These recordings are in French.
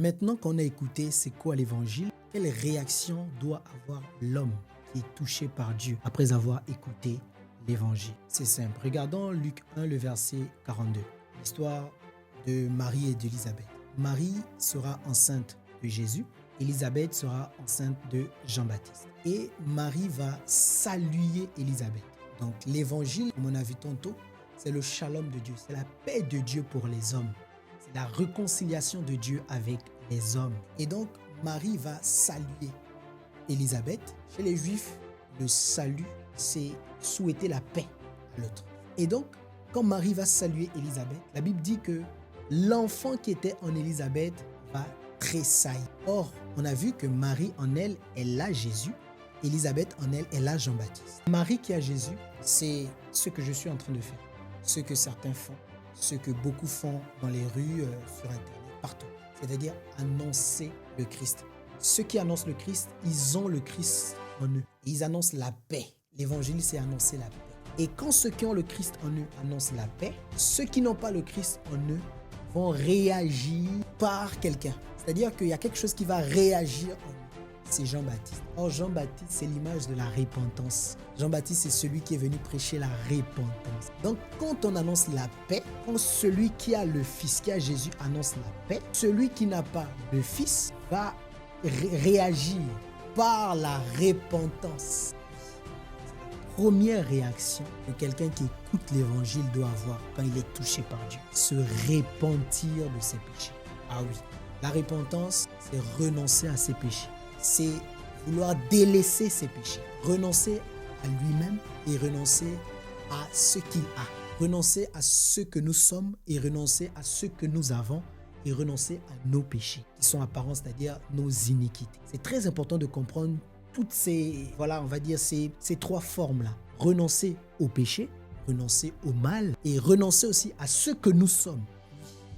Maintenant qu'on a écouté c'est quoi l'évangile, quelle réaction doit avoir l'homme qui est touché par Dieu après avoir écouté l'évangile? C'est simple. Regardons Luc 1, le verset 42. L'histoire de Marie et d'Élisabeth. Marie sera enceinte de Jésus. Élisabeth sera enceinte de Jean-Baptiste. Et Marie va saluer Élisabeth. Donc l'évangile, comme on a vu tantôt, c'est le shalom de Dieu. C'est la paix de Dieu pour les hommes. C'est la réconciliation de Dieu avec les hommes. Et donc Marie va saluer Élisabeth. Chez les Juifs, le salut, c'est souhaiter la paix à l'autre. Et donc, quand Marie va saluer Élisabeth, la Bible dit que l'enfant qui était en Élisabeth va tressaillir. Or, on a vu que Marie en elle, elle a Jésus. Élisabeth en elle, elle a Jean-Baptiste. Marie qui a Jésus, c'est ce que je suis en train de faire. Ce que certains font, ce que beaucoup font dans les rues, sur Internet, partout. C'est-à-dire annoncer le Christ. Ceux qui annoncent le Christ, ils ont le Christ en eux. Et ils annoncent la paix. L'évangile, c'est annoncer la paix. Et quand ceux qui ont le Christ en eux annoncent la paix, ceux qui n'ont pas le Christ en eux vont réagir par quelqu'un. C'est-à-dire qu'il y a quelque chose qui va réagir en eux. C'est Jean-Baptiste. Or, Jean-Baptiste, c'est l'image de la repentance. Jean-Baptiste, c'est celui qui est venu prêcher la repentance. Donc, quand on annonce la paix, quand celui qui a le Fils, qui a Jésus, annonce la paix, celui qui n'a pas le Fils va réagir par la repentance. Première réaction que quelqu'un qui écoute l'évangile doit avoir quand il est touché par Dieu, se repentir de ses péchés. Ah oui, la repentance, c'est renoncer à ses péchés. C'est vouloir délaisser ses péchés, renoncer à lui-même et renoncer à ce qu'il a, renoncer à ce que nous sommes et renoncer à ce que nous avons et renoncer à nos péchés qui sont apparents, c'est-à-dire nos iniquités. C'est très important de comprendre toutes ces, voilà, on va dire ces trois formes-là. Renoncer au péché, renoncer au mal et renoncer aussi à ce que nous sommes.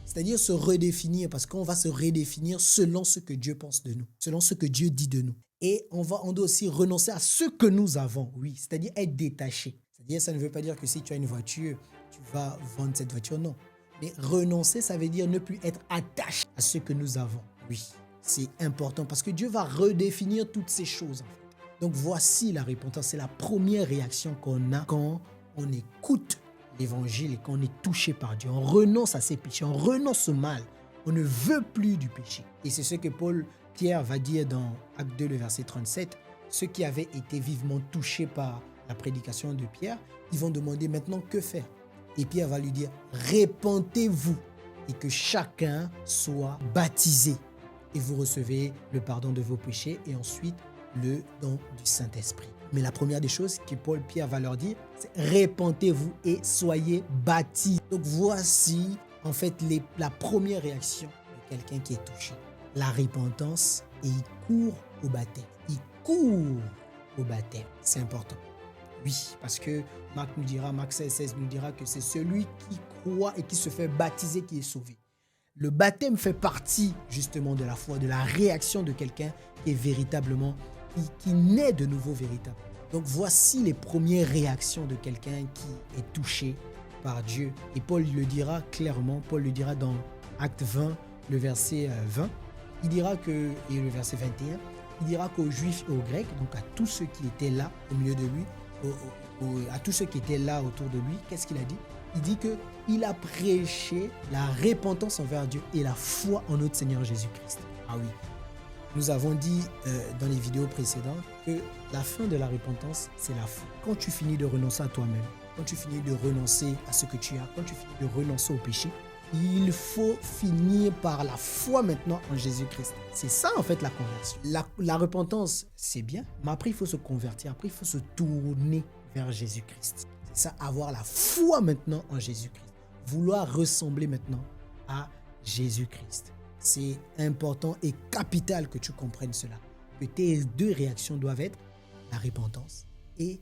C'est-à-dire se redéfinir, parce qu'on va se redéfinir selon ce que Dieu pense de nous, selon ce que Dieu dit de nous. Et on doit aussi renoncer à ce que nous avons, oui, c'est-à-dire être détaché. C'est-à-dire, ça ne veut pas dire que si tu as une voiture, tu vas vendre cette voiture, non. Mais renoncer, ça veut dire ne plus être attaché à ce que nous avons. Oui, c'est important parce que Dieu va redéfinir toutes ces choses. En fait. Donc voici la repentance, c'est la première réaction qu'on a quand on écoute l'évangile et qu'on est touché par Dieu. On renonce à ses péchés, on renonce au mal. On ne veut plus du péché. Et c'est ce que Pierre va dire dans Acte 2, le verset 37. Ceux qui avaient été vivement touchés par la prédication de Pierre, ils vont demander maintenant que faire. Et Pierre va lui dire, répentez-vous et que chacun soit baptisé. Et vous recevez le pardon de vos péchés et ensuite le don du Saint-Esprit. Mais la première des choses que Pierre va leur dire, c'est répentez-vous et soyez baptisés. Donc voici en fait la première réaction de quelqu'un qui est touché. La repentance et il court au baptême. Il court au baptême. C'est important. Oui, parce que Marc 16 nous dira que c'est celui qui croit et qui se fait baptiser qui est sauvé. Le baptême fait partie justement de la foi, de la réaction de quelqu'un qui est véritablement, qui naît de nouveau véritable. Donc voici les premières réactions de quelqu'un qui est touché par Dieu. Et Paul le dira clairement, Paul le dira dans Acte 20, le verset 20, il dira que, et le verset 21, il dira qu'aux Juifs et aux Grecs, donc à tous ceux qui étaient là au milieu de lui, à tous ceux qui étaient là autour de lui, qu'est-ce qu'il a dit? Il dit qu'il a prêché la repentance envers Dieu et la foi en notre Seigneur Jésus-Christ. Ah oui, nous avons dit dans les vidéos précédentes que la fin de la repentance, c'est la foi. Quand tu finis de renoncer à toi-même, quand tu finis de renoncer à ce que tu as, quand tu finis de renoncer au péché, il faut finir par la foi maintenant en Jésus-Christ. C'est ça en fait la conversion. La repentance, c'est bien, mais après il faut se convertir, après il faut se tourner vers Jésus-Christ. C'est ça, avoir la foi maintenant en Jésus-Christ. Vouloir ressembler maintenant à Jésus-Christ. C'est important et capital que tu comprennes cela. Que tes deux réactions doivent être la repentance et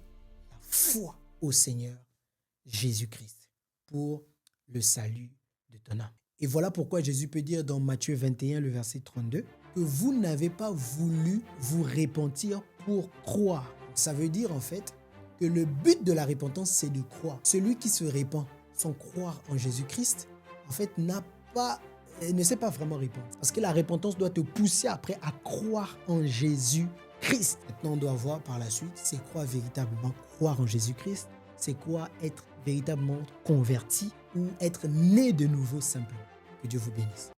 la foi au Seigneur Jésus-Christ pour le salut de ton âme. Et voilà pourquoi Jésus peut dire dans Matthieu 21, le verset 32, que vous n'avez pas voulu vous repentir pour croire. Ça veut dire en fait que le but de la repentance, c'est de croire. Celui qui se repent sans croire en Jésus-Christ, en fait, n'a pas elle ne sait pas vraiment répondre. Parce que la repentance doit te pousser après à croire en Jésus-Christ. Maintenant, on doit voir par la suite, c'est quoi véritablement croire en Jésus-Christ? C'est quoi être véritablement converti ou être né de nouveau simplement? Que Dieu vous bénisse.